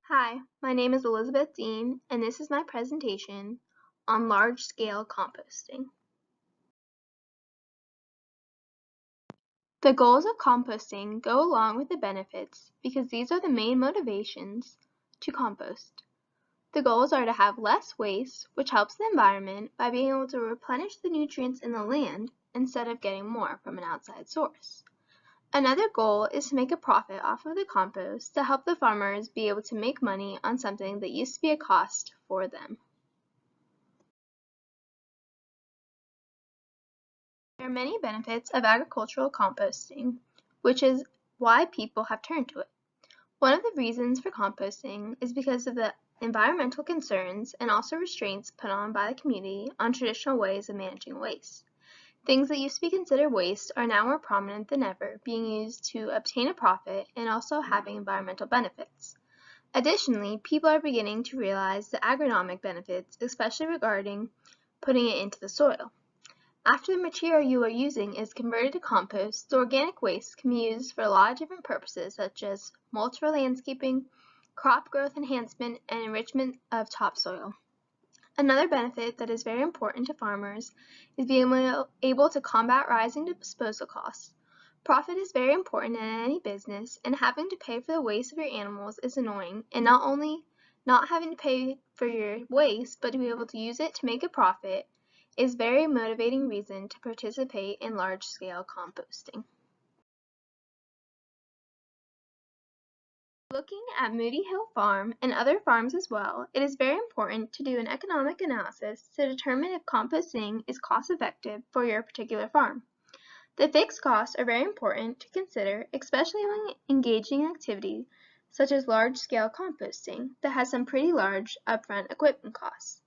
Hi, my name is Elizabeth Dean, and this is my presentation on large-scale composting. The goals of composting go along with the benefits because these are the main motivations to compost. The goals are to have less waste, which helps the environment by being able to replenish the nutrients in the land instead of getting more from an outside source. Another goal is to make a profit off of the compost to help the farmers be able to make money on something that used to be a cost for them. There are many benefits of agricultural composting, which is why people have turned to it. One of the reasons for composting is because of the environmental concerns and also restraints put on by the community on traditional ways of managing waste. Things that used to be considered waste are now more prominent than ever, being used to obtain a profit and also having environmental benefits. Additionally, people are beginning to realize the agronomic benefits, especially regarding putting it into the soil. After the material you are using is converted to compost, the organic waste can be used for a lot of different purposes, such as mulch for landscaping, crop growth enhancement, and enrichment of topsoil. Another benefit that is very important to farmers is being able to combat rising disposal costs. Profit is very important in any business, and having to pay for the waste of your animals is annoying, and not only not having to pay for your waste, but to be able to use it to make a profit is a very motivating reason to participate in large-scale composting. Looking at Moody Hill Farm and other farms as well, it is very important to do an economic analysis to determine if composting is cost-effective for your particular farm. The fixed costs are very important to consider, especially when engaging in activities such as large-scale composting that has some pretty large upfront equipment costs.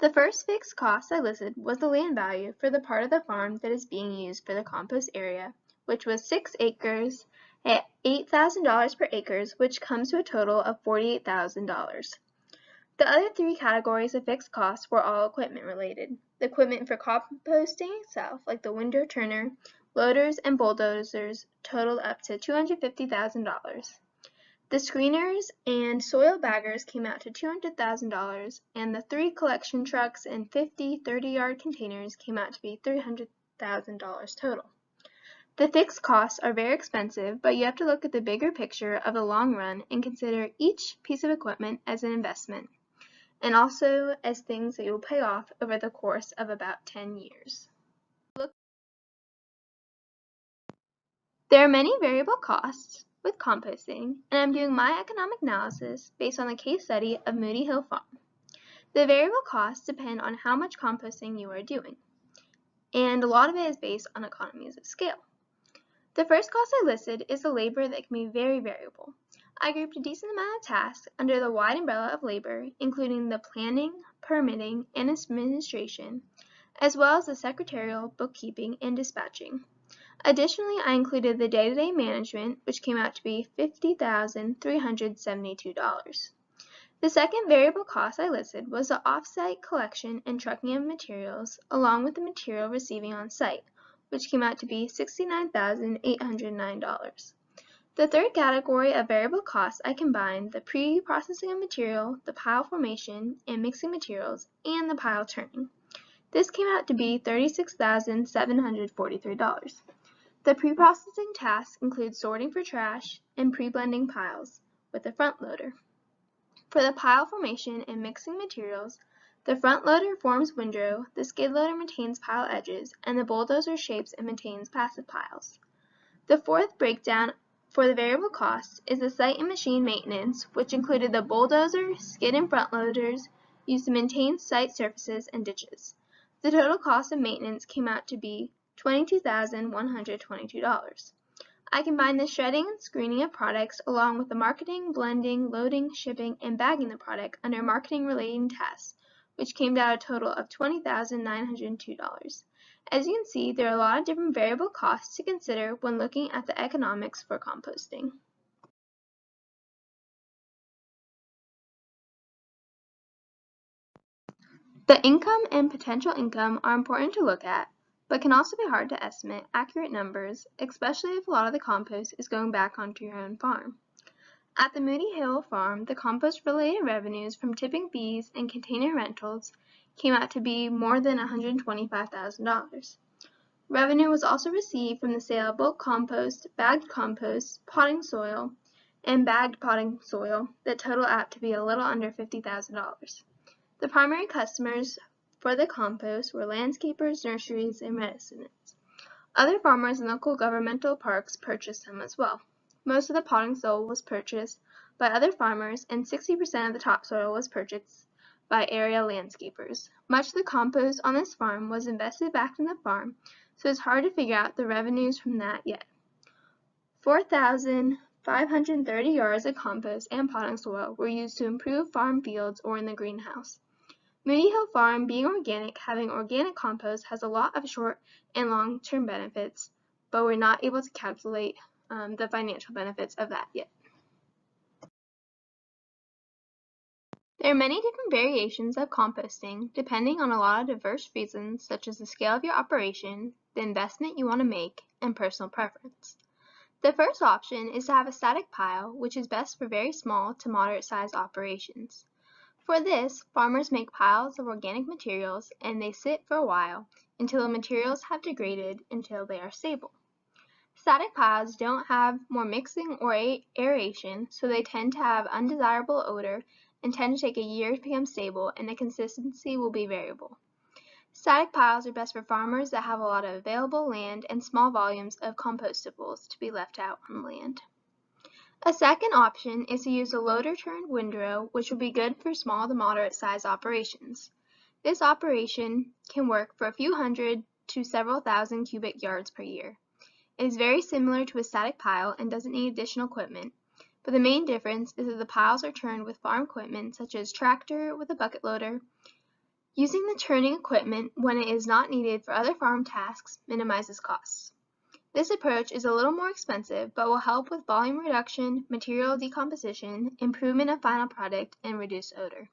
The first fixed cost I listed was the land value for the part of the farm that is being used for the compost area, which was 6 acres at $8,000 per acre, which comes to a total of $48,000. The other three categories of fixed costs were all equipment related. The equipment for composting itself, like the window turner, loaders, and bulldozers, totaled up to $250,000. The screeners and soil baggers came out to $200,000, and the 3 collection trucks and 50 30-yard containers came out to be $300,000 total. The fixed costs are very expensive, but you have to look at the bigger picture of the long run and consider each piece of equipment as an investment, and also as things that you will pay off over the course of about 10 years. There are many variable costs with composting, and I'm doing my economic analysis based on the case study of Moody Hill Farm. The variable costs depend on how much composting you are doing, and a lot of it is based on economies of scale. The first cost I listed is the labor that can be very variable. I grouped a decent amount of tasks under the wide umbrella of labor, including the planning, permitting, and administration, as well as the secretarial, bookkeeping, and dispatching. Additionally, I included the day-to-day management, which came out to be $50,372. The second variable cost I listed was the off-site collection and trucking of materials, along with the material receiving on site, which came out to be $69,809. The third category of variable costs I combined the pre-processing of material, the pile formation and mixing materials, and the pile turning. This came out to be $36,743. The pre-processing tasks include sorting for trash and pre-blending piles with a front loader. For the pile formation and mixing materials, the front loader forms windrow, the skid loader maintains pile edges, and the bulldozer shapes and maintains passive piles. The fourth breakdown for the variable costs is the site and machine maintenance, which included the bulldozer, skid, and front loaders used to maintain site surfaces and ditches. The total cost of maintenance came out to be $22,122. I combined the shredding and screening of products along with the marketing, blending, loading, shipping, and bagging the product under marketing related tasks, which came to a total of $20,902. As you can see, there are a lot of different variable costs to consider when looking at the economics for composting. The income and potential income are important to look at, but can also be hard to estimate accurate numbers, especially if a lot of the compost is going back onto your own farm. At the Moody Hill Farm, the compost-related revenues from tipping fees and container rentals came out to be more than $125,000. Revenue was also received from the sale of bulk compost, bagged compost, potting soil, and bagged potting soil that total out to be a little under $50,000. The primary customers for the compost were landscapers, nurseries, and residents. Other farmers and local governmental parks purchased some as well. Most of the potting soil was purchased by other farmers, and 60% of the topsoil was purchased by area landscapers. Much of the compost on this farm was invested back in the farm, so it's hard to figure out the revenues from that yet. 4,530 yards of compost and potting soil were used to improve farm fields or in the greenhouse. Moody Hill Farm, being organic, having organic compost, has a lot of short and long-term benefits, but we're not able to calculate the financial benefits of that yet. There are many different variations of composting depending on a lot of diverse reasons such as the scale of your operation, the investment you want to make, and personal preference. The first option is to have a static pile, which is best for very small to moderate-sized operations. For this, farmers make piles of organic materials and they sit for a while until the materials have degraded until they are stable. Static piles don't have more mixing or aeration, so they tend to have undesirable odor and tend to take a year to become stable, and the consistency will be variable. Static piles are best for farmers that have a lot of available land and small volumes of compostables to be left out on land. A second option is to use a loader-turned windrow, which will be good for small to moderate-sized operations. This operation can work for a few hundred to several thousand cubic yards per year. It is very similar to a static pile and doesn't need additional equipment, but the main difference is that the piles are turned with farm equipment such as tractor with a bucket loader. Using the turning equipment when it is not needed for other farm tasks minimizes costs. This approach is a little more expensive, but will help with volume reduction, material decomposition, improvement of final product, and reduced odor.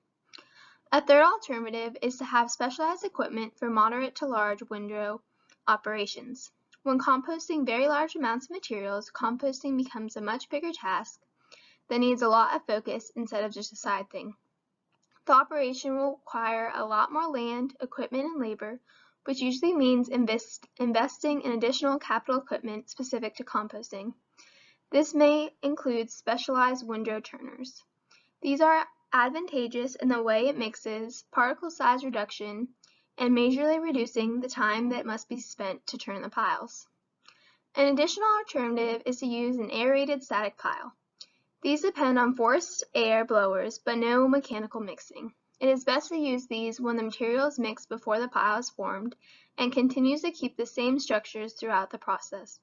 A third alternative is to have specialized equipment for moderate to large windrow operations. When composting very large amounts of materials, composting becomes a much bigger task that needs a lot of focus instead of just a side thing. The operation will require a lot more land, equipment, and labor, which usually means investing in additional capital equipment specific to composting. This may include specialized windrow turners. These are advantageous in the way it mixes, particle size reduction, and majorly reducing the time that must be spent to turn the piles. An additional alternative is to use an aerated static pile. These depend on forced air blowers, but no mechanical mixing. It is best to use these when the material is mixed before the pile is formed and continues to keep the same structures throughout the process.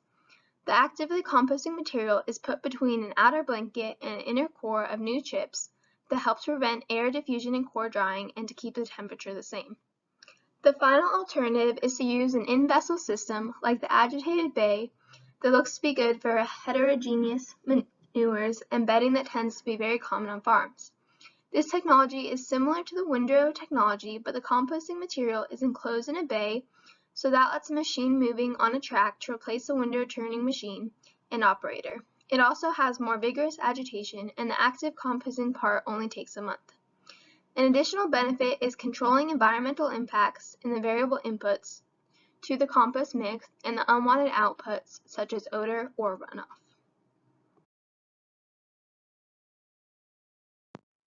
The actively composting material is put between an outer blanket and an inner core of new chips that helps prevent air diffusion and core drying and to keep the temperature the same. The final alternative is to use an in-vessel system like the agitated bay that looks to be good for heterogeneous manures and bedding that tends to be very common on farms. This technology is similar to the windrow technology, but the composting material is enclosed in a bay, so that lets a machine moving on a track to replace the windrow turning machine and operator. It also has more vigorous agitation, and the active composting part only takes a month. An additional benefit is controlling environmental impacts in the variable inputs to the compost mix and the unwanted outputs such as odor or runoff.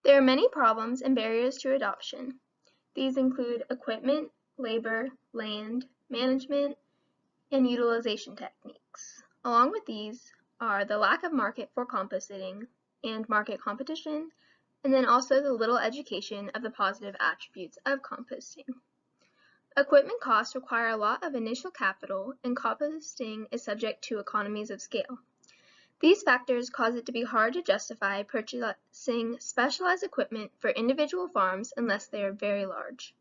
There are many problems and barriers to adoption. These include equipment, labor, land, management, and utilization techniques. Along with these are the lack of market for composting and market competition, and then also the little education of the positive attributes of composting. Equipment costs require a lot of initial capital, and composting is subject to economies of scale. These factors cause it to be hard to justify purchasing specialized equipment for individual farms unless they are very large.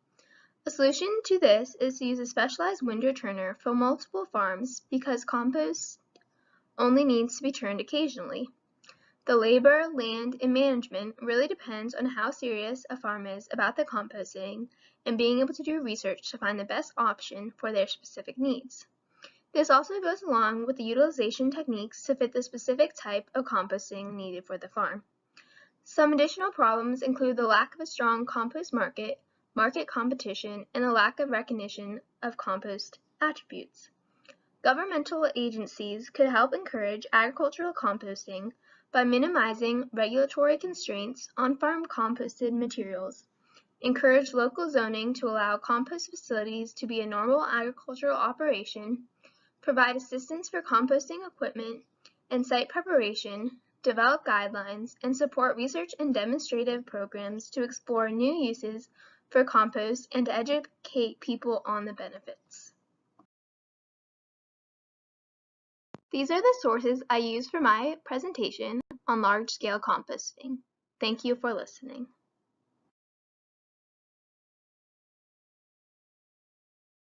A solution to this is to use a specialized windrow turner for multiple farms because compost only needs to be turned occasionally. The labor, land, and management really depends on how serious a farm is about the composting and being able to do research to find the best option for their specific needs. This also goes along with the utilization techniques to fit the specific type of composting needed for the farm. Some additional problems include the lack of a strong compost market, market competition, and a lack of recognition of compost attributes. Governmental agencies could help encourage agricultural composting by minimizing regulatory constraints on farm composted materials, encourage local zoning to allow compost facilities to be a normal agricultural operation, provide assistance for composting equipment and site preparation, develop guidelines, and support research and demonstrative programs to explore new uses for compost and to educate people on the benefits. These are the sources I used for my presentation on large-scale composting. Thank you for listening.